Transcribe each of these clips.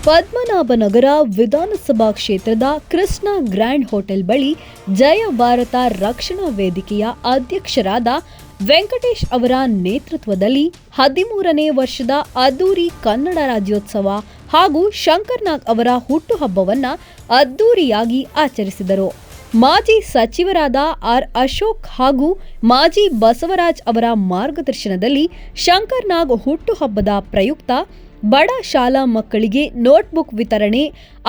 ಪದ್ಮನಾಭನಗರ ವಿಧಾನಸಭಾ ಕ್ಷೇತ್ರದ Krishna grand hotel ಬಳಿ ಜಯ ಭಾರತ ರಕ್ಷಣಾ ವೇದಿಕೆಯ ಅಧ್ಯಕ್ಷರಾದ ವೆಂಕಟೇಶ್ ಅವರ ನೇತೃತ್ವದಲ್ಲಿ 13ನೇ ವರ್ಷದ ಅದ್ದೂರಿ ಕನ್ನಡ ರಾಜ್ಯೋತ್ಸವ ಹಾಗೂ ಶಂಕರ್ನಾಗ್ ಅವರ ಹುಟ್ಟುಹಬ್ಬವನ್ನು ಅದ್ದೂರಿಯಾಗಿ ಆಚರಿಸಿದರು. ಮಾಜಿ ಸಚಿವರಾದ ಆರ್ ಅಶೋಕ್ ಹಾಗೂ ಮಾಜಿ ಬಸವರಾಜ್ ಅವರ ಮಾರ್ಗದರ್ಶನದಲ್ಲಿ ಶಂಕರ್ನಾಗ್ ಹುಟ್ಟುಹಬ್ಬದ ಪ್ರಯುಕ್ತ ಬಡ ಶಾಲಾ ಮಕ್ಕಳಿಗೆ ನೋಟ್ಬುಕ್ ವಿತರಣೆ,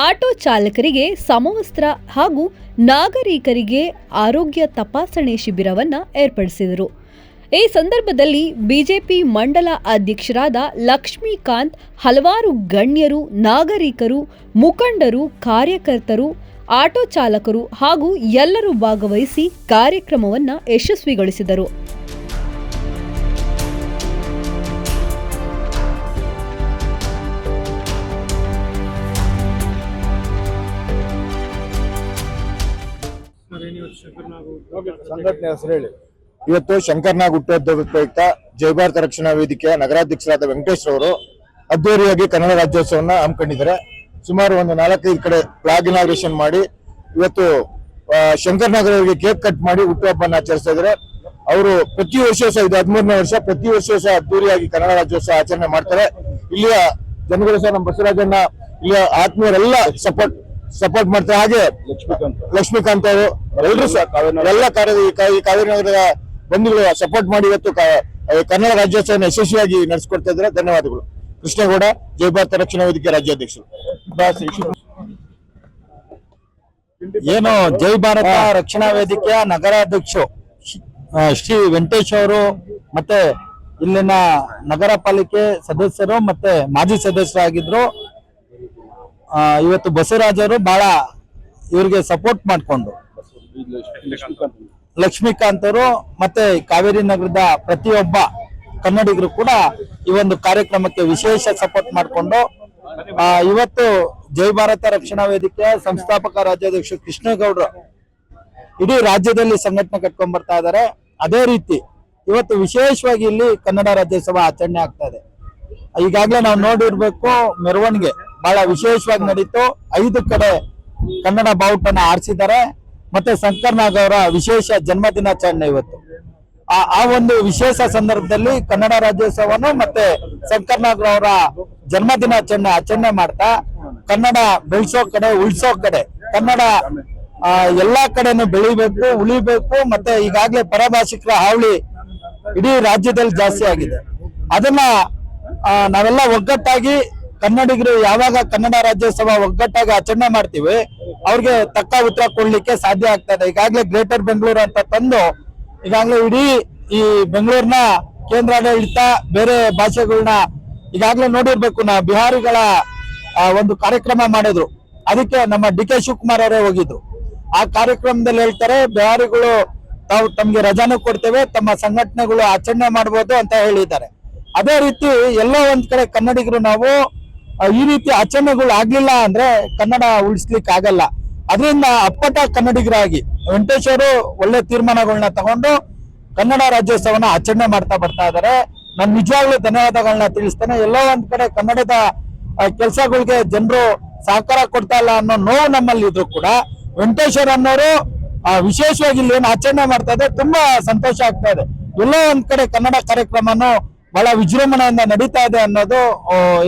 ಆಟೋ ಚಾಲಕರಿಗೆ ಸಮವಸ್ತ್ರ ಹಾಗೂ ನಾಗರಿಕರಿಗೆ ಆರೋಗ್ಯ ತಪಾಸಣೆ ಶಿಬಿರವನ್ನು ಏರ್ಪಡಿಸಿದರು. ಈ ಸಂದರ್ಭದಲ್ಲಿ ಬಿಜೆಪಿ ಮಂಡಲ ಅಧ್ಯಕ್ಷರಾದ ಲಕ್ಷ್ಮೀಕಾಂತ್, ಹಲವಾರು ಗಣ್ಯರು, ನಾಗರಿಕರು, ಮುಖಂಡರು, ಕಾರ್ಯಕರ್ತರು, ಆಟೋ ಚಾಲಕರು ಹಾಗೂ ಎಲ್ಲರೂ ಭಾಗವಹಿಸಿ ಕಾರ್ಯಕ್ರಮವನ್ನು ಯಶಸ್ವಿಗೊಳಿಸಿದರು. ಸಂಘಟನೆ ಹೆಸರು ಹೇಳಿ. ಇವತ್ತು ಶಂಕರ್ನಾಗ್ ಹುಟ್ಟುಹಬ್ಬದ ಪ್ರಯುಕ್ತ ಜಯ ಭಾರತ ರಕ್ಷಣಾ ವೇದಿಕೆಯ ನಗರಾಧ್ಯಕ್ಷರಾದ ವೆಂಕಟೇಶ್ ಅವರು ಅದ್ದೂರಿಯಾಗಿ ಕನ್ನಡ ರಾಜ್ಯೋತ್ಸವನ್ನ ಹಮ್ಮಿಕೊಂಡಿದ್ದಾರೆ. ಸುಮಾರು ಒಂದು 4-5 ಕಡೆ ಫ್ಲಾಗ್ ಇನಾಗ್ರೇಷನ್ ಮಾಡಿ ಇವತ್ತು ಶಂಕರ್ನಾಗ್ ಅವರಿಗೆ ಕೇಕ್ ಕಟ್ ಮಾಡಿ ಹುಟ್ಟುಹಬ್ಬನ ಆಚರಿಸ್ತಾ ಇದ್ದಾರೆ. ಅವರು ಪ್ರತಿ ವರ್ಷ ಇದು 13ನೇ ವರ್ಷ, ಪ್ರತಿ ವರ್ಷ ಅದ್ದೂರಿಯಾಗಿ ಕನ್ನಡ ರಾಜ್ಯೋತ್ಸವ ಆಚರಣೆ ಮಾಡ್ತಾರೆ. ಇಲ್ಲಿಯ ಜನಗಳು ಸಹ ನಮ್ಮ ಬಸವರಾಜಣ್ಣ, ಇಲ್ಲಿಯ ಆತ್ಮೀಯರೆಲ್ಲ ಸಪೋರ್ಟ್ ಮಾಡ್ತಾರೆ. ಹಾಗೆ ಲಕ್ಷ್ಮೀಕಾಂತ್ ಅವರು ಎಲ್ಲರೂ ಎಲ್ಲ ಈ ಕಾವೇರಿ ನಗರದ ಬಂಧುಗಳು ಸಪೋರ್ಟ್ ಮಾಡಿ ಇವತ್ತು ಕನ್ನಡ ರಾಜ್ಯೋತ್ಸವ ಯಶಸ್ವಿಯಾಗಿ ನಡೆಸಿಕೊಡ್ತಾ ಇದ್ದಾರೆ. ಧನ್ಯವಾದಗಳು. ಕೃಷ್ಣೇಗೌಡ, ಜಯ ಭಾರತ ರಕ್ಷಣಾ ವೇದಿಕೆ ರಾಜ್ಯಾಧ್ಯಕ್ಷರು. ಏನು ಜೈ ಭಾರತ ರಕ್ಷಣಾ ವೇದಿಕೆಯ ನಗರಾಧ್ಯಕ್ಷರು ಶ್ರೀ ವೆಂಕಟೇಶ್ ಅವರು ಮತ್ತೆ ಇಲ್ಲಿನ ನಗರ ಪಾಲಿಕೆ ಸದಸ್ಯರು ಮತ್ತೆ ಮಾಜಿ ಸದಸ್ಯರಾಗಿದ್ರು. ಇವತ್ತು ಬಸವರಾಜ್ ಅವರು ಬಹಳ ಇವರಿಗೆ ಸಪೋರ್ಟ್ ಮಾಡಿಕೊಂಡು ಲಕ್ಷ್ಮೀಕಾಂತ್ ಅವರು ಮತ್ತೆ ಕಾವೇರಿ ನಗರದ ಪ್ರತಿಯೊಬ್ಬ ಕನ್ನಡಿಗರು ಕೂಡ ಈ ಒಂದು ಕಾರ್ಯಕ್ರಮಕ್ಕೆ ವಿಶೇಷ ಸಪೋರ್ಟ್ ಮಾಡಿಕೊಂಡು ಇವತ್ತು ಜೈ ಭಾರತ ರಕ್ಷಣಾ ವೇದಿಕೆಯ ಸಂಸ್ಥಾಪಕ ರಾಜ್ಯಾಧ್ಯಕ್ಷ ಕೃಷ್ಣೇಗೌಡರು ಇಡೀ ರಾಜ್ಯದಲ್ಲಿ ಸಂಘಟನೆ ಕಟ್ಕೊಂಡ್ ಬರ್ತಾ ಇದ್ದಾರೆ. ಅದೇ ರೀತಿ ಇವತ್ತು ವಿಶೇಷವಾಗಿ ಇಲ್ಲಿ ಕನ್ನಡ ರಾಜ್ಯೋತ್ಸವ ಆಚರಣೆ ಆಗ್ತಾ ಇದೆ. ಈಗಾಗಲೇ ನಾವು ನೋಡಿರ್ಬೇಕು, ಮೆರವಣಿಗೆ ಬಹಳ ವಿಶೇಷವಾಗಿ ನಡೀತು. 5 ಕಡೆ ಕನ್ನಡ ಬಾವುಟನ ಆರಿಸಿದ್ದಾರೆ. ಮತ್ತೆ ಶಂಕರ್ನಾಗ್ ಅವರ ವಿಶೇಷ ಜನ್ಮದಿನಾಚರಣೆ ಇವತ್ತು. ಆ ಒಂದು ವಿಶೇಷ ಸಂದರ್ಭದಲ್ಲಿ ಕನ್ನಡ ರಾಜ್ಯೋತ್ಸವನು ಮತ್ತೆ ಶಂಕರ್ನಾಗ್ ಅವರ ಜನ್ಮದಿನಾಚರಣೆ ಆಚರಣೆ ಮಾಡ್ತಾ ಕನ್ನಡ ಬೆಳೆಸೋ ಕಡೆ, ಉಳಿಸೋ ಕಡೆ, ಕನ್ನಡ ಎಲ್ಲಾ ಕಡೆನೂ ಬೆಳಿಬೇಕು, ಉಳಿಬೇಕು. ಮತ್ತೆ ಈಗಾಗಲೇ ಪರಭಾಷಿಕರ ಹಾವಳಿ ಇಡೀ ರಾಜ್ಯದಲ್ಲಿ ಜಾಸ್ತಿ ಆಗಿದೆ. ಅದನ್ನ ನಾವೆಲ್ಲ ಒಗ್ಗಟ್ಟಾಗಿ ಕನ್ನಡಿಗರು ಯಾವಾಗ ಕನ್ನಡ ರಾಜ್ಯೋತ್ಸವ ಒಗ್ಗಟ್ಟಾಗಿ ಆಚರಣೆ ಮಾಡ್ತೀವಿ ಅವ್ರಿಗೆ ತಕ್ಕ ಉತ್ತರ ಕೊಡ್ಲಿಕ್ಕೆ ಸಾಧ್ಯ ಆಗ್ತದೆ. ಈಗಾಗಲೇ ಗ್ರೇಟರ್ ಬೆಂಗಳೂರು ಅಂತ ತಂದು ಈಗಾಗಲೇ ಇಡೀ ಈ ಬೆಂಗಳೂರಿನ ಕೇಂದ್ರಾಡಳಿತ ಬೇರೆ ಭಾಷೆಗಳನ್ನ ಈಗಾಗಲೇ ನೋಡಿರ್ಬೇಕು. ಬಿಹಾರಿಗಳ ಒಂದು ಕಾರ್ಯಕ್ರಮ ಮಾಡಿದ್ರು, ಅದಕ್ಕೆ ನಮ್ಮ ಡಿ.ಕೆ. ಶಿವಕುಮಾರ್ ಅವರೇ ಹೋಗಿದ್ರು. ಆ ಕಾರ್ಯಕ್ರಮದಲ್ಲಿ ಹೇಳ್ತಾರೆ, ಬಿಹಾರಿಗಳು ತಾವು ತಮ್ಗೆ ರಜಾನು ಕೊಡ್ತೇವೆ, ತಮ್ಮ ಸಂಘಟನೆಗಳು ಆಚರಣೆ ಮಾಡ್ಬೋದು ಅಂತ ಹೇಳಿದ್ದಾರೆ. ಅದೇ ರೀತಿ ಎಲ್ಲೋ ಒಂದ್ ಕಡೆ ಕನ್ನಡಿಗರು ನಾವು ಈ ರೀತಿ ಆಚರಣೆಗಳು ಆಗ್ಲಿಲ್ಲ ಅಂದ್ರೆ ಕನ್ನಡ ಉಳಿಸ್ಲಿಕ್ಕೆ ಆಗಲ್ಲ. ಅದರಿಂದ ಅಪ್ಪಟ ಕನ್ನಡಿಗರಾಗಿ ವೆಂಕಟೇಶ್ ಅವರು ಒಳ್ಳೆ ತೀರ್ಮಾನಗಳನ್ನ ತಗೊಂಡು ಕನ್ನಡ ರಾಜ್ಯೋತ್ಸವನ ಆಚರಣೆ ಮಾಡ್ತಾ ಬರ್ತಾ ಇದ್ದಾರೆ. ನಾನು ನಿಜವಾಗ್ಲೂ ಧನ್ಯವಾದಗಳನ್ನ ತಿಳಿಸ್ತೇನೆ. ಎಲ್ಲೋ ಒಂದ್ ಕಡೆ ಕನ್ನಡದ ಕೆಲಸಗಳಿಗೆ ಜನರು ಸಹಕಾರ ಕೊಡ್ತಾ ಇಲ್ಲ ಅನ್ನೋ ನೋವು ನಮ್ಮಲ್ಲಿ ಇದ್ರು ಕೂಡ ವೆಂಕಟೇಶ್ ಅನ್ನೋರು ವಿಶೇಷವಾಗಿ ಇಲ್ಲಿ ಏನು ಆಚರಣೆ ಮಾಡ್ತಾ ಇದೆ, ತುಂಬಾ ಸಂತೋಷ ಆಗ್ತಾ ಇದೆ. ಎಲ್ಲೋ ಒಂದ್ ಕಡೆ ಕನ್ನಡ ಕಾರ್ಯಕ್ರಮನು ಬಹಳ ವಿಜೃಂಭಣೆಯಿಂದ ನಡೀತಾ ಇದೆ ಅನ್ನೋದು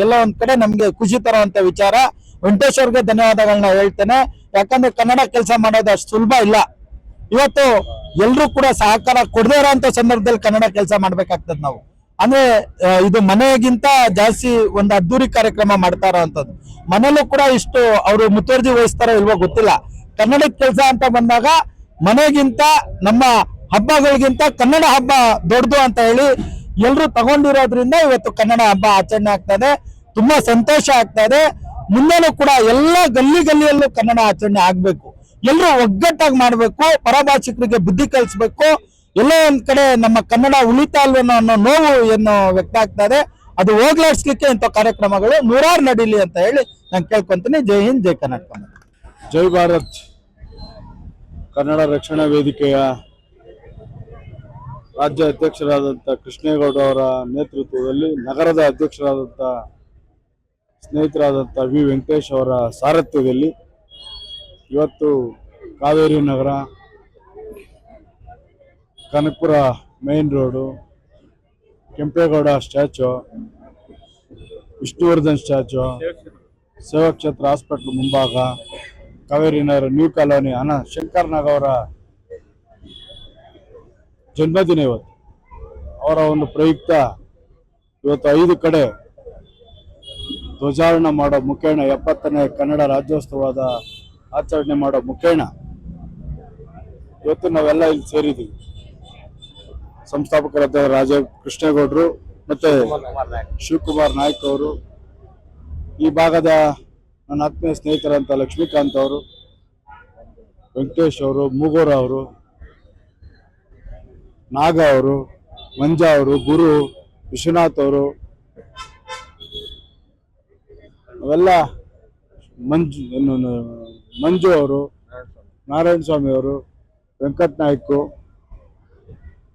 ಎಲ್ಲ ಒಂದ್ ಕಡೆ ನಮ್ಗೆ ಖುಷಿ ತರುವಂತ ವಿಚಾರ. ವೆಂಕಟೇಶ್ ಅವ್ರಿಗೆ ಧನ್ಯವಾದಗಳನ್ನ ಹೇಳ್ತೇನೆ. ಯಾಕಂದ್ರೆ ಕನ್ನಡ ಕೆಲಸ ಮಾಡೋದು ಅಷ್ಟು ಸುಲಭ ಇಲ್ಲ. ಇವತ್ತು ಎಲ್ರು ಕೂಡ ಸಹಕಾರ ಕೊಡದೇ ಇರೋಂತ ಸಂದರ್ಭದಲ್ಲಿ ಕನ್ನಡ ಕೆಲಸ ಮಾಡ್ಬೇಕಾಗ್ತದೆ ನಾವು. ಅಂದ್ರೆ ಇದು ಮನೆಗಿಂತ ಜಾಸ್ತಿ ಒಂದು ಅದ್ದೂರಿ ಕಾರ್ಯಕ್ರಮ ಮಾಡ್ತಾ ಇರೋಂಥದ್ದು. ಮನೇಲೂ ಕೂಡ ಇಷ್ಟು ಅವರು ಮುತುವರ್ಜಿ ವಹಿಸ್ತಾರೋ ಇಲ್ವೋ ಗೊತ್ತಿಲ್ಲ. ಕನ್ನಡದ ಕೆಲಸ ಅಂತ ಬಂದಾಗ ಮನೆಗಿಂತ ನಮ್ಮ ಹಬ್ಬಗಳಿಗಿಂತ ಕನ್ನಡ ಹಬ್ಬ ದೊಡ್ಡದು ಅಂತ ಹೇಳಿ ಎಲ್ರು ತಗೊಂಡಿರೋದ್ರಿಂದ ಇವತ್ತು ಕನ್ನಡ ಹಬ್ಬ ಆಚರಣೆ ಆಗ್ತಾ ಇದೆ. ತುಂಬಾ ಸಂತೋಷ ಆಗ್ತಾ ಇದೆ. ಮುಂದೆನೂ ಕೂಡ ಎಲ್ಲ ಗಲ್ಲಿಯಲ್ಲೂ ಕನ್ನಡ ಆಚರಣೆ ಆಗ್ಬೇಕು. ಎಲ್ರು ಒಗ್ಗಟ್ಟಾಗಿ ಮಾಡ್ಬೇಕು, ಪರಭಾಷಿಕರಿಗೆ ಬುದ್ಧಿ ಕಲಿಸ್ಬೇಕು. ಎಲ್ಲೋ ಒಂದ್ ಕಡೆ ನಮ್ಮ ಕನ್ನಡ ಉಳಿತಾ ಇಲ್ವೇನೋ ಅನ್ನೋ ನೋವು ಏನು ವ್ಯಕ್ತ ಆಗ್ತಾ ಇದೆ. ಅದು ಹೋಗ್ಲಾಡ್ಸ್ಲಿಕ್ಕೆ ಇಂಥ ಕಾರ್ಯಕ್ರಮಗಳು ನೂರಾರು ನಡೀಲಿ ಅಂತ ಹೇಳಿ ನಾನು ಕೇಳ್ಕೊಂತೀನಿ. ಜೈ ಹಿಂದ್, ಜೈ ಕರ್ನಾಟಕ. ಜೈ ಭಾರತ್ ಕನ್ನಡ ರಕ್ಷಣಾ ವೇದಿಕೆಯ ರಾಜ್ಯ ಅಧ್ಯಕ್ಷರಾದಂಥ ಕೃಷ್ಣೇಗೌಡ ಅವರ ನೇತೃತ್ವದಲ್ಲಿ ನಗರದ ಅಧ್ಯಕ್ಷರಾದಂಥ ಸ್ನೇಹಿತರಾದಂಥ ವಿ ವೆಂಕಟೇಶ್ ಅವರ ಸಾರಥ್ಯದಲ್ಲಿ ಇವತ್ತು Kaveri Nagar, Kanakapura main road, Kempegowda statue, Vishnuvardhan statue, Seva Kshetra hospital ಮುಂಭಾಗ, ಕಾವೇರಿ ನಗರ ನ್ಯೂ ಕಾಲೋನಿ ಶಂಕರ್ನಾಗ್ ಅವರ ಜನ್ಮದಿನ ಇವತ್ತು. ಅವರ ಒಂದು ಪ್ರಯುಕ್ತ ಇವತ್ತು 5 ಕಡೆ ಧ್ವಜಾರೋಹಣ ಮಾಡೋ ಮುಖೇಣ 70ನೇ ಕನ್ನಡ ರಾಜ್ಯೋತ್ಸವದ ಆಚರಣೆ ಮಾಡೋ ಮುಖೇಣ ಇವತ್ತು ನಾವೆಲ್ಲ ಇಲ್ಲಿ ಸೇರಿದ್ದೀವಿ. ಸಂಸ್ಥಾಪಕರಾದ ರಾಜೀವ್ ಕೃಷ್ಣೇಗೌಡರು ಮತ್ತೆ ಶಿವಕುಮಾರ್ ನಾಯ್ಕ ಅವರು, ಈ ಭಾಗದ ನನ್ನ ಆತ್ಮೀಯ ಸ್ನೇಹಿತರಂತ ಲಕ್ಷ್ಮೀಕಾಂತ್ ಅವರು, ವೆಂಕಟೇಶ್ ಅವರು, ಮೂಗೂರ ಅವರು, ನಾಗ ಅವರು, ಮಂಜಾ ಅವರು, ಗುರು, ವಿಶ್ವನಾಥ್ ಅವರು, ಅವೆಲ್ಲ ಮಂಜು ಅವರು, ನಾರಾಯಣ ಸ್ವಾಮಿ ಅವರು, ವೆಂಕಟ್ ನಾಯ್ಕು,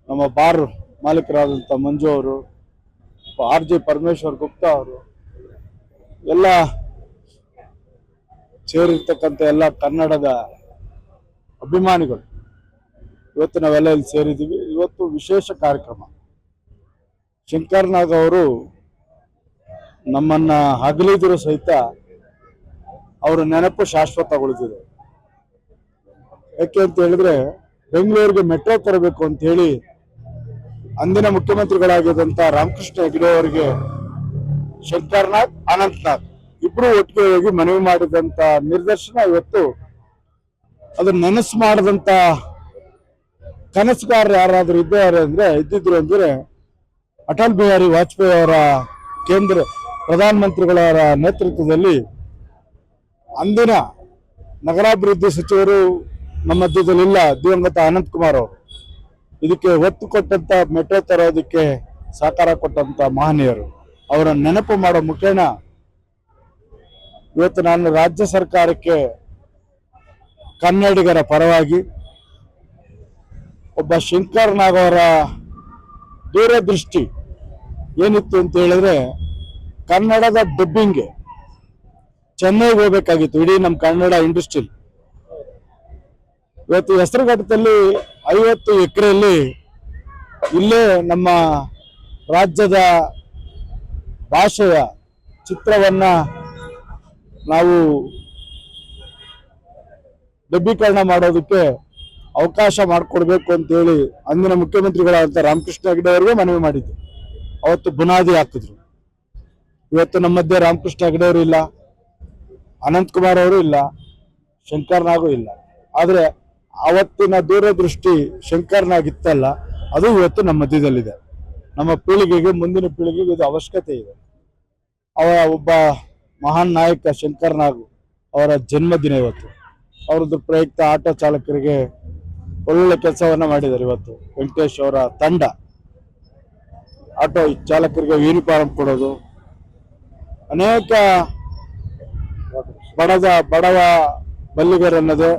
ನಮ್ಮ ಬಾರ್ ಮಾಲೀಕರಾದಂಥ ಮಂಜು ಅವರು, ಆರ್ ಜಿ ಪರಮೇಶ್ವರ್ ಗುಪ್ತಾ ಅವರು, ಎಲ್ಲ ಸೇರಿರ್ತಕ್ಕಂಥ ಎಲ್ಲ ಕನ್ನಡದ ಅಭಿಮಾನಿಗಳು ಇವತ್ತು ನಾವೆಲ್ಲ ಇಲ್ಲಿ ಸೇರಿದ್ದೀವಿ. ಇವತ್ತು ವಿಶೇಷ ಕಾರ್ಯಕ್ರಮ. ಶಂಕರ್ನಾಗ್ ಅವರು ನಮ್ಮನ್ನ ಅಗಲಿದ್ರು ಸಹಿತ ಅವರ ನೆನಪು ಶಾಶ್ವತಗೊಳಿಸಿದೆ. ಯಾಕೆ ಅಂತ ಹೇಳಿದ್ರೆ, ಬೆಂಗಳೂರಿಗೆ ಮೆಟ್ರೋ ತರಬೇಕು ಅಂತ ಹೇಳಿ ಅಂದಿನ ಮುಖ್ಯಮಂತ್ರಿಗಳಾಗಿದ್ದಂತ ರಾಮಕೃಷ್ಣ ಹೆಗಡೆ ಅವರಿಗೆ ಶಂಕರ್ನಾಗ್, ಅನಂತನಾಗ್ ಇಬ್ರು ಒಟ್ಟಿಗೆ ಹೋಗಿ ಮನವಿ ಮಾಡಿದಂತ ನಿರ್ದೇಶನ ಇವತ್ತು ಅದನ್ನ ನೆನಸು ಮಾಡಿದಂತ ಕನಸುಗಾರರು ಯಾರಾದ್ರೂ ಇದ್ದಿದ್ರು ಅಂದ್ರೆ ಅಟಲ್ ಬಿಹಾರಿ ವಾಜಪೇಯಿ ಅವರ ಕೇಂದ್ರ ಪ್ರಧಾನಮಂತ್ರಿಗಳ ನೇತೃತ್ವದಲ್ಲಿ ಅಂದಿನ ನಗರಾಭಿವೃದ್ಧಿ ಸಚಿವರು ನಮ್ಮ ಮಧ್ಯದಲ್ಲಿಲ್ಲ, ದಿವಂಗತ ಅನಂತ್ ಕುಮಾರ್ ಅವರು ಇದಕ್ಕೆ ಒತ್ತು ಕೊಟ್ಟಂತ ಮೆಟ್ರೋ ತರೋದಕ್ಕೆ ಸಹಕಾರ ಕೊಟ್ಟಂತ ಮಹನೀಯರು. ಅವರ ನೆನಪು ಮಾಡೋ ಮುಖೇನ ಇವತ್ತು ನಾನು ರಾಜ್ಯ ಸರ್ಕಾರಕ್ಕೆ ಕನ್ನಡಿಗರ ಪರವಾಗಿ ಒಬ್ಬ ಶಂಕರ್ನಾಗ್ ಅವರ ದೂರದೃಷ್ಟಿ ಏನಿತ್ತು ಅಂತ ಹೇಳಿದ್ರೆ, ಕನ್ನಡದ ಡಬ್ಬಿಂಗ್ಗೆ ಚೆನ್ನೈಗೆ ಹೋಗ್ಬೇಕಾಗಿತ್ತು ಇಡೀ ನಮ್ಮ ಕನ್ನಡ ಇಂಡಸ್ಟ್ರಿ. ಇವತ್ತು ಹೆಸರುಘಟ್ಟದಲ್ಲಿ 50 ಎಕರೆಯಲ್ಲಿ ಇಲ್ಲೇ ನಮ್ಮ ರಾಜ್ಯದ ಭಾಷೆಯ ಚಿತ್ರವನ್ನ ನಾವು ಡಬ್ಬೀಕರಣ ಮಾಡೋದಕ್ಕೆ ಅವಕಾಶ ಮಾಡಿಕೊಡ್ಬೇಕು ಅಂತೇಳಿ ಅಂದಿನ ಮುಖ್ಯಮಂತ್ರಿಗಳಾದಂಥ ರಾಮಕೃಷ್ಣ ಹೆಗಡೆ ಅವರಿಗೆ ಮನವಿ ಮಾಡಿದ್ದು. ಅವತ್ತು ಬುನಾದಿ ಹಾಕಿದ್ರು. ಇವತ್ತು ನಮ್ಮ ಮಧ್ಯೆ ರಾಮಕೃಷ್ಣ ಹೆಗಡೆ ಅವರು ಇಲ್ಲ, ಅನಂತ್ ಕುಮಾರ್ ಅವರು ಇಲ್ಲ, ಶಂಕರ್ನಾಗೂ ಇಲ್ಲ. ಆದರೆ ಅವತ್ತಿನ ದೂರದೃಷ್ಟಿ ಶಂಕರ್ನಾಗ್ ಇತ್ತಲ್ಲ, ಅದು ಇವತ್ತು ನಮ್ಮ ಮಧ್ಯದಲ್ಲಿದೆ. ನಮ್ಮ ಪೀಳಿಗೆಗೆ, ಮುಂದಿನ ಪೀಳಿಗೆಗೆ ಇದು ಅವಶ್ಯಕತೆ ಇದೆ. ಅವರ ಒಬ್ಬ ಮಹಾನ್ ನಾಯಕ ಶಂಕರ್ನಾಗ್ ಅವರ ಜನ್ಮದಿನ ಇವತ್ತು. ಅವ್ರದ್ದು ಪ್ರಯುಕ್ತ ಆಟೋ ಚಾಲಕರಿಗೆ ಒಳ್ಳೊಳ್ಳೆ ಕೆಲಸವನ್ನ ಮಾಡಿದ್ದಾರೆ. ಇವತ್ತು ವೆಂಕಟೇಶ್ ಅವರ ತಂಡ ಆಟೋ ಚಾಲಕರಿಗೆ ಯೂನಿಫಾರ್ಮ್ ಕೊಡೋದು, ಅನೇಕ ಬಡವ ಬಲ್ಲಿಗರನ್ನದೇ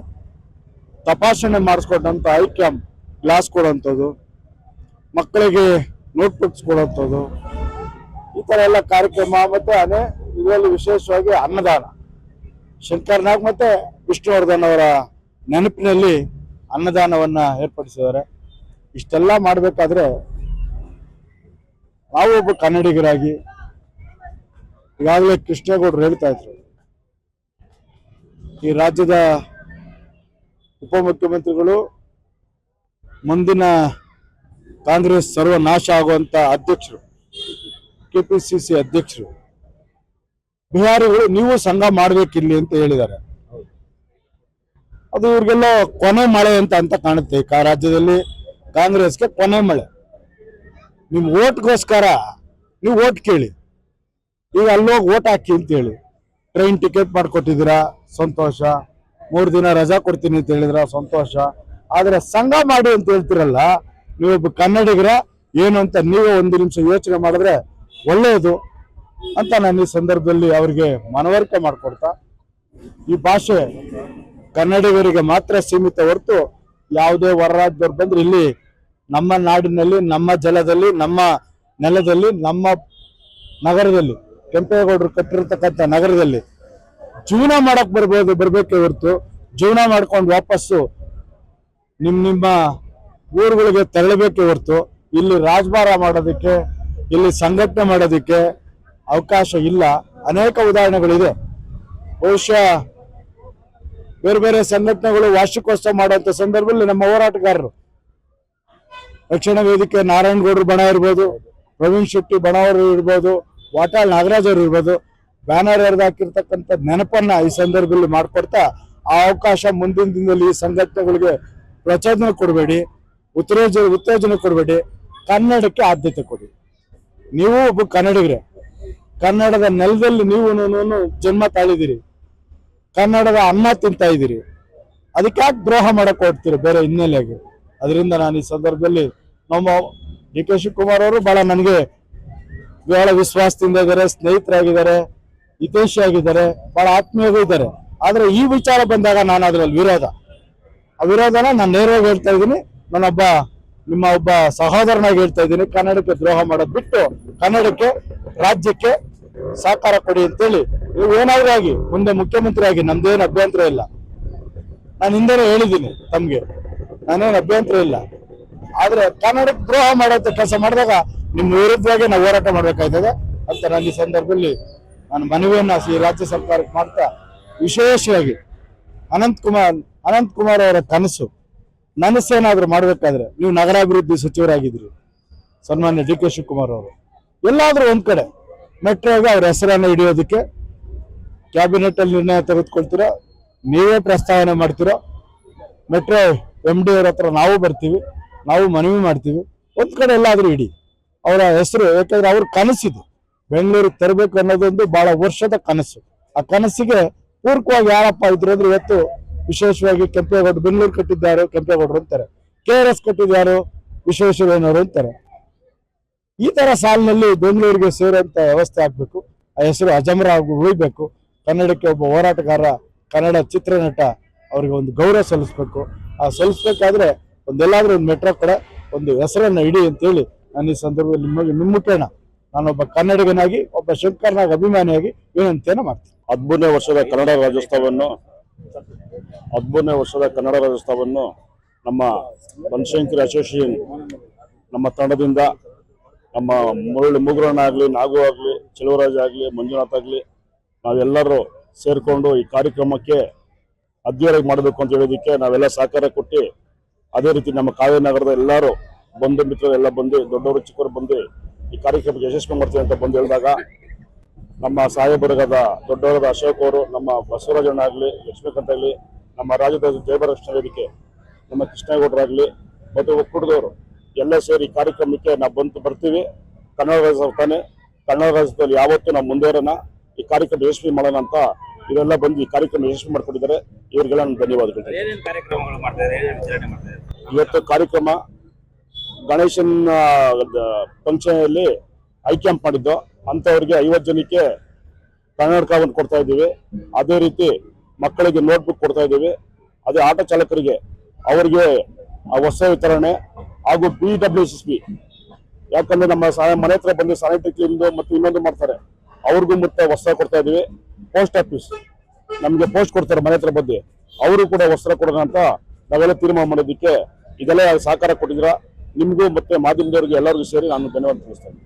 ತಪಾಸಣೆ ಮಾಡಿಸ್ಕೊಟ್ಟಂತ ಐ ಕ್ಯಾಂಪ್ ಗ್ಲಾಸ್ ಕೊಡುವಂಥದ್ದು, ಮಕ್ಕಳಿಗೆ ನೋಟ್ಬುಕ್ಸ್ ಕೊಡುವಂಥದ್ದು, ಈ ತರ ಎಲ್ಲ ಕಾರ್ಯಕ್ರಮ. ಮತ್ತೆ ಇದರಲ್ಲಿ ವಿಶೇಷವಾಗಿ ಅನ್ನದಾನ, ಶಂಕರ್ನಾಗ್ ಮತ್ತೆ ವಿಷ್ಣುವರ್ಧನ್ ಅವರ ನೆನಪಿನಲ್ಲಿ ಅನ್ನದಾನವನ್ನ ಏರ್ಪಡಿಸಿದ್ದಾರೆ. ಇಷ್ಟೆಲ್ಲ ಮಾಡಬೇಕಾದ್ರೆ ನಾವು ಒಬ್ಬ ಕನ್ನಡಿಗರಾಗಿ, ಈಗಾಗಲೇ ಕೃಷ್ಣೇಗೌಡರು ಹೇಳ್ತಾ ಇದ್ರು, ಈ ರಾಜ್ಯದ ಉಪಮುಖ್ಯಮಂತ್ರಿಗಳು ಮುಂದಿನ ಕಾಂಗ್ರೆಸ್ ಸರ್ವನಾಶ ಆಗುವಂತ ಅಧ್ಯಕ್ಷರು, ಕೆಪಿಸಿಸಿ ಅಧ್ಯಕ್ಷರು, ಬಿಹಾರಿಗಳು ನೀವು ಸಂಘ ಮಾಡ್ಬೇಕಿಲ್ಲಿ ಅಂತ ಹೇಳಿದ್ದಾರೆ. ಅದು ಇವ್ರಿಗೆಲ್ಲ ಕೊನೆ ಮಳೆ ಅಂತ ಕಾಣುತ್ತೆ. ರಾಜ್ಯದಲ್ಲಿ ಕಾಂಗ್ರೆಸ್ಗೆ ಕೊನೆ ಮಳೆ. ನಿಮ್ ಓಟ್ಗೋಸ್ಕರ ನೀವು ಓಟ್ ಕೇಳಿ, ಈಗ ಅಲ್ಲೋಗಿ ಓಟ್ ಹಾಕಿ ಅಂತ ಹೇಳಿ. ಟ್ರೈನ್ ಟಿಕೆಟ್ ಮಾಡಿಕೊಟ್ಟಿದ್ದೀರಾ, ಸಂತೋಷ. 3 ದಿನ ರಜಾ ಕೊಡ್ತೀನಿ ಅಂತ ಹೇಳಿದ್ರ, ಸಂತೋಷ. ಆದ್ರೆ ಸಂಘ ಮಾಡಿ ಅಂತ ಹೇಳ್ತಿರಲ್ಲ, ನೀವೊಬ್ಬ ಕನ್ನಡಿಗರ ಏನು ಅಂತ ನೀವೇ 1 ನಿಮಿಷ ಯೋಚನೆ ಮಾಡಿದ್ರೆ ಒಳ್ಳೆಯದು ಅಂತ ನಾನು ಈ ಸಂದರ್ಭದಲ್ಲಿ ಅವರಿಗೆ ಮನವರಿಕೆ ಮಾಡಿಕೊಡ್ತಾ, ಈ ಭಾಷೆ ಕನ್ನಡಿಗರಿಗೆ ಮಾತ್ರ ಸೀಮಿತ ಹೊರತು ಯಾವುದೇ ಹೊರ ರಾಜ್ಯದವ್ರು ಬಂದ್ರೆ ಇಲ್ಲಿ ನಮ್ಮ ನಾಡಿನಲ್ಲಿ, ನಮ್ಮ ಜಲದಲ್ಲಿ, ನಮ್ಮ ನೆಲದಲ್ಲಿ, ನಮ್ಮ ನಗರದಲ್ಲಿ ಕೆಂಪೇಗೌಡರು ಕಟ್ಟಿರ್ತಕ್ಕಂಥ ನಗರದಲ್ಲಿ ಜೀವನ ಮಾಡಕ್ ಬರ್ಬೇಕೇ ಹೊರತು ಜೀವನ ಮಾಡ್ಕೊಂಡು ವಾಪಸ್ಸು ನಿಮ್ಮ ಊರುಗಳಿಗೆ ತೆರಳಬೇಕೇ ಹೊರತು ಇಲ್ಲಿ ರಾಜಭಾರ ಮಾಡೋದಕ್ಕೆ, ಇಲ್ಲಿ ಸಂಘಟನೆ ಮಾಡೋದಕ್ಕೆ ಅವಕಾಶ ಇಲ್ಲ. ಅನೇಕ ಉದಾಹರಣೆಗಳಿದೆ. ಬಹುಶಃ ಬೇರೆ ಬೇರೆ ಸಂಘಟನೆಗಳು ವಾರ್ಷಿಕೋತ್ಸವ ಮಾಡುವಂತ ಸಂದರ್ಭದಲ್ಲಿ ನಮ್ಮ ಹೋರಾಟಗಾರರು ರಕ್ಷಣಾ ವೇದಿಕೆ ನಾರಾಯಣಗೌಡರು ಬಣ ಇರ್ಬೋದು, ಪ್ರವೀಣ್ ಶೆಟ್ಟಿ ಬಣ ಅವರು ಇರ್ಬೋದು, ವಾಟಾಳ್ ನಾಗರಾಜ್ ಅವರು ಇರ್ಬೋದು, ಬ್ಯಾನರ್ ಎರೆದಾಕಿರ್ತಕ್ಕಂಥ ನೆನಪನ್ನ ಈ ಸಂದರ್ಭದಲ್ಲಿ ಮಾಡಿಕೊಡ್ತಾ ಆ ಅವಕಾಶ ಮುಂದಿನ ದಿನದಲ್ಲಿ ಈ ಸಂಘಟನೆಗಳಿಗೆ ಪ್ರಚೋದನೆ ಕೊಡಬೇಡಿ, ಉತ್ತೇಜನ ಕೊಡಬೇಡಿ, ಕನ್ನಡಕ್ಕೆ ಆದ್ಯತೆ ಕೊಡಿ. ನೀವು ಒಬ್ಬ ಕನ್ನಡಿಗರೇ, ಕನ್ನಡದ ನೆಲದಲ್ಲಿ ನೀವು ಜನ್ಮ ತಾಳಿದಿರಿ, ಕನ್ನಡದ ಅನ್ನ ತಿಂತಾ ಇದ್ದೀರಿ, ಅದಕ್ಕೆ ಯಾಕೆ ದ್ರೋಹ ಮಾಡಕ್ ಹೊಡ್ತೀರಿ ಬೇರೆ ಹಿನ್ನೆಲೆಗೆ? ಅದರಿಂದ ನಾನು ಈ ಸಂದರ್ಭದಲ್ಲಿ ನಮ್ಮ ಡಿ ಕೆ ಶಿವಕುಮಾರ್ ಅವರು ಬಹಳ ವಿಶ್ವಾಸದಿಂದ ಇದ್ದಾರೆ, ಸ್ನೇಹಿತರಾಗಿದ್ದಾರೆ, ಹಿತೈಷಿಯಾಗಿದ್ದಾರೆ, ಬಹಳ ಆತ್ಮೀಯಗೂ ಇದ್ದಾರೆ. ಆದ್ರೆ ಈ ವಿಚಾರ ಬಂದಾಗ ನಾನು ಅದ್ರಲ್ಲಿ ಆ ವಿರೋಧನ ನಾನು ನೇರವಾಗಿ ಹೇಳ್ತಾ ಇದ್ದೀನಿ. ನಿಮ್ಮ ಒಬ್ಬ ಸಹೋದರನಾಗಿ ಹೇಳ್ತಾ ಇದ್ದೀನಿ. ಕನ್ನಡಕ್ಕೆ ದ್ರೋಹ ಮಾಡೋದು ಬಿಟ್ಟು ಕನ್ನಡಕ್ಕೆ, ರಾಜ್ಯಕ್ಕೆ ಸಹಕಾರ ಕೊಡಿ ಅಂತೇಳಿ ನೀವು ಏನಾದ್ರೂ ಆಗಿ ಮುಂದೆ ಮುಖ್ಯಮಂತ್ರಿ ಆಗಿ ನಮ್ದೇನು ಅಭ್ಯಂತರ ಇಲ್ಲ. ನಾನು ಹಿಂದೆನೇ ಹೇಳಿದ್ದೀನಿ ತಮ್ಗೆ, ನಾನೇನು ಅಭ್ಯಂತರ ಇಲ್ಲ. ಆದ್ರೆ ಕನ್ನಡಕ್ಕೆ ದ್ರೋಹ ಮಾಡೋ ಕೆಲಸ ಮಾಡಿದಾಗ ನಿಮ್ಮ ವಿರುದ್ಧವಾಗಿ ನಾವು ಹೋರಾಟ ಮಾಡ್ಬೇಕಾಯ್ತದೆ ಅಂತ ನಾನು ಈ ಸಂದರ್ಭದಲ್ಲಿ ನಾನು ಮನವಿಯನ್ನ ಈ ರಾಜ್ಯ ಸರ್ಕಾರಕ್ಕೆ ಮಾಡ್ತಾ, ವಿಶೇಷವಾಗಿ ಅನಂತ್ ಕುಮಾರ್ ಅವರ ನನಸೇನಾದ್ರೂ ಮಾಡ್ಬೇಕಾದ್ರೆ ನೀವು ನಗರಾಭಿವೃದ್ಧಿ ಸಚಿವರಾಗಿದ್ರಿ ಸನ್ಮಾನ್ಯ ಡಿ ಕೆ ಶಿವಕುಮಾರ್ ಅವರು, ಎಲ್ಲಾದ್ರೂ ಒಂದ್ ಕಡೆ ಮೆಟ್ರೋಗೆ ಅವ್ರ ಹೆಸರನ್ನ ಹಿಡಿಯೋದಕ್ಕೆ ಕ್ಯಾಬಿನೆಟ್ ಅಲ್ಲಿ ನಿರ್ಣಯ ತೆಗೆದುಕೊಳ್ತೀರೋ, ನೀವೇ ಪ್ರಸ್ತಾವನೆ ಮಾಡ್ತಿರೋ, ಮೆಟ್ರೋ MD ಅವ್ರ ಹತ್ರ ನಾವು ಬರ್ತೀವಿ, ನಾವು ಮನವಿ ಮಾಡ್ತೀವಿ, ಒಂದ್ ಕಡೆ ಎಲ್ಲಾದ್ರೂ ಇಡಿ ಅವರ ಹೆಸರು. ಯಾಕಂದ್ರೆ ಅವ್ರ ಕನಸಿದು ಬೆಂಗಳೂರಿಗೆ ತರಬೇಕು ಅನ್ನೋದೊಂದು ಬಹಳ ವರ್ಷದ ಕನಸು. ಆ ಕನಸಿಗೆ ಪೂರಕವಾಗಿ ಯಾರಪ್ಪ ಇದ್ರು ಅಂದ್ರೆ ಇವತ್ತು ವಿಶೇಷವಾಗಿ ಕೆಂಪೇಗೌಡರು ಬೆಂಗಳೂರು ಕಟ್ಟಿದ್ದಾರೆ, ಕೆಂಪೇಗೌಡರು ಅಂತಾರೆ. KRS ಕಟ್ಟಿದ್ಯಾರು, ವಿಶ್ವೇಶ್ವರಯ್ಯನವರು ಅಂತಾರೆ. ಈ ತರ ಸಾಲಿನಲ್ಲಿ ಬೆಂಗಳೂರಿಗೆ ಸೇರುವಂತ ವ್ಯವಸ್ಥೆ ಆಗ್ಬೇಕು. ಆ ಹೆಸರು ಅಜಮರ ಉಳಿಬೇಕು. ಕನ್ನಡಕ್ಕೆ ಒಬ್ಬ ಹೋರಾಟಗಾರ, ಕನ್ನಡ ಚಿತ್ರನಟ, ಅವ್ರಿಗೆ ಒಂದು ಗೌರವ ಸಲ್ಲಿಸ್ಬೇಕು. ಆ ಸಲ್ಲಿಸ್ಬೇಕಾದ್ರೆ ಎಲ್ಲಾದ್ರೂ ಒಂದು ಮೆಟ್ರೋ ಕಡೆ ಒಂದು ಹೆಸರನ್ನ ಇಡಿ ಅಂತೇಳಿ ನಾನು ಈ ಸಂದರ್ಭದಲ್ಲಿ ನಿಮ್ಮ ಮುಖೇನ ನಾನೊಬ್ಬ ಕನ್ನಡಿಗನಾಗಿ, ಒಬ್ಬ ಶಂಕರ್ನಾಗ್ ಅಭಿಮಾನಿಯಾಗಿ ವಿನಂತಿಯನ್ನು ಮಾಡ್ತೀನಿ. 13ನೇ ವರ್ಷದ ಕನ್ನಡ ರಾಜ್ಯೋತ್ಸವವನ್ನು ನಮ್ಮ ಬನಶಂಕರಿ ಅಸೋಸಿಯೇಷನ್ ನಮ್ಮ ತಂಡದಿಂದ ನಮ್ಮ ಮುಗುರಣ್ಣ ಆಗಲಿ, ನಾಗು ಆಗಲಿ, ಚೆಲುವರಾಜ್ ಆಗಲಿ, ಮಂಜುನಾಥ್ ಆಗಲಿ, ನಾವೆಲ್ಲರೂ ಸೇರಿಕೊಂಡು ಈ ಕಾರ್ಯಕ್ರಮಕ್ಕೆ ಅದ್ದೂರಿಯಾಗಿ ಮಾಡಬೇಕು ಅಂತ ಹೇಳೋದಕ್ಕೆ ನಾವೆಲ್ಲ ಸಹಕಾರ ಕೊಟ್ಟು, ಅದೇ ರೀತಿ ನಮ್ಮ ಕಾವೇರಿ ನಗರದ ಎಲ್ಲರೂ ಬಂಧು ಮಿತ್ರರೆಲ್ಲ ಬಂದು, ದೊಡ್ಡವರು ಚಿಕ್ಕವರು ಬಂದು ಈ ಕಾರ್ಯಕ್ರಮಕ್ಕೆ ಯಶಸ್ವಿ ಮಾಡ್ತೀವಿ ಅಂತ ಬಂದು ಹೇಳಿದಾಗ ನಮ್ಮ ಸಾಹೇಬರ್ಗದ ದೊಡ್ಡವರಾದ ಅಶೋಕ್ ಅವರು, ನಮ್ಮ ಬಸವರಾಜಣ್ಣ ಆಗಲಿ, ಲಕ್ಷ್ಮೀಕಾಂತ್ ಆಗಲಿ, ನಮ್ಮ ರಾಜ್ಯದ ಜಯಭಾರ ರಕ್ಷಣಾ ವೇದಿಕೆ ನಮ್ಮ ಕೃಷ್ಣೇಗೌಡರಾಗಲಿ ಮತ್ತು ಒಕ್ಕೂಟದವರು ಎಲ್ಲ ಸೇರಿ ಈ ಕಾರ್ಯಕ್ರಮಕ್ಕೆ ನಾವು ಬರ್ತೀವಿ. ಕನ್ನಡ ರಾಜ್ಯೋತ್ಸವ ತಾನೆ, ಕನ್ನಡ ರಾಜ್ಯದಲ್ಲಿ ಯಾವತ್ತೂ ನಾವು ಮುಂದುವರೋಣ, ಈ ಕಾರ್ಯಕ್ರಮ ಯಶಸ್ವಿ ಮಾಡೋಣ ಅಂತ ಇವರೆಲ್ಲ ಬಂದು ಈ ಕಾರ್ಯಕ್ರಮ ಯಶಸ್ವಿ ಮಾಡ್ಕೊಂಡಿದ್ದಾರೆ. ಇವರಿಗೆಲ್ಲ ನಾನು ಧನ್ಯವಾದಗಳು. ಇವತ್ತು ಕಾರ್ಯಕ್ರಮ ಗಣೇಶನ್ ಫಂಕ್ಷನಲ್ಲಿ ಐ ಕ್ಯಾಂಪ್ ಮಾಡಿದ್ದು, ಅಂಥವ್ರಿಗೆ 50 ಜನಕ್ಕೆ ಕನ್ನಡಕವನ್ನು ಕೊಡ್ತಾ ಇದ್ದೀವಿ. ಅದೇ ರೀತಿ ಮಕ್ಕಳಿಗೆ ನೋಟ್ಬುಕ್ ಕೊಡ್ತಾ ಇದ್ದೀವಿ. ಅದೇ ಆಟೋ ಚಾಲಕರಿಗೆ ಅವರಿಗೆ ವಸ್ತ್ರ ವಿತರಣೆ ಹಾಗೂ BWSSB, ಯಾಕಂದ್ರೆ ನಮ್ಮ ಮನೆ ಹತ್ರ ಬಂದು ಸ್ಯಾನಿಟರಿ ಕ್ಲೀನ್ ಮತ್ತು ಇನ್ನೊಂದು ಮಾಡ್ತಾರೆ, ಅವ್ರಿಗೂ ಮತ್ತೆ ವಸ್ತ್ರ ಕೊಡ್ತಾ ಇದೀವಿ. ಪೋಸ್ಟ್ ಆಫೀಸ್ ನಮ್ಗೆ ಪೋಸ್ಟ್ ಕೊಡ್ತಾರೆ ಮನೆ ಹತ್ರ ಬಂದು, ಅವರು ಕೂಡ ವಸ್ತ್ರ ಕೊಡೋಣ ಅಂತ ನಾವೆಲ್ಲ ತೀರ್ಮಾನ ಮಾಡೋದಕ್ಕೆ ಇದೆಲ್ಲ ಸಹಕಾರ ಕೊಟ್ಟಿದ್ರ ನಿಮ್ಗೂ ಮತ್ತೆ ಮಾಧ್ಯಮದವರಿಗೆ ಎಲ್ಲರಿಗೂ ಸೇರಿ ನಾನು ಧನ್ಯವಾದ ತಿಳಿಸ್ತೇನೆ.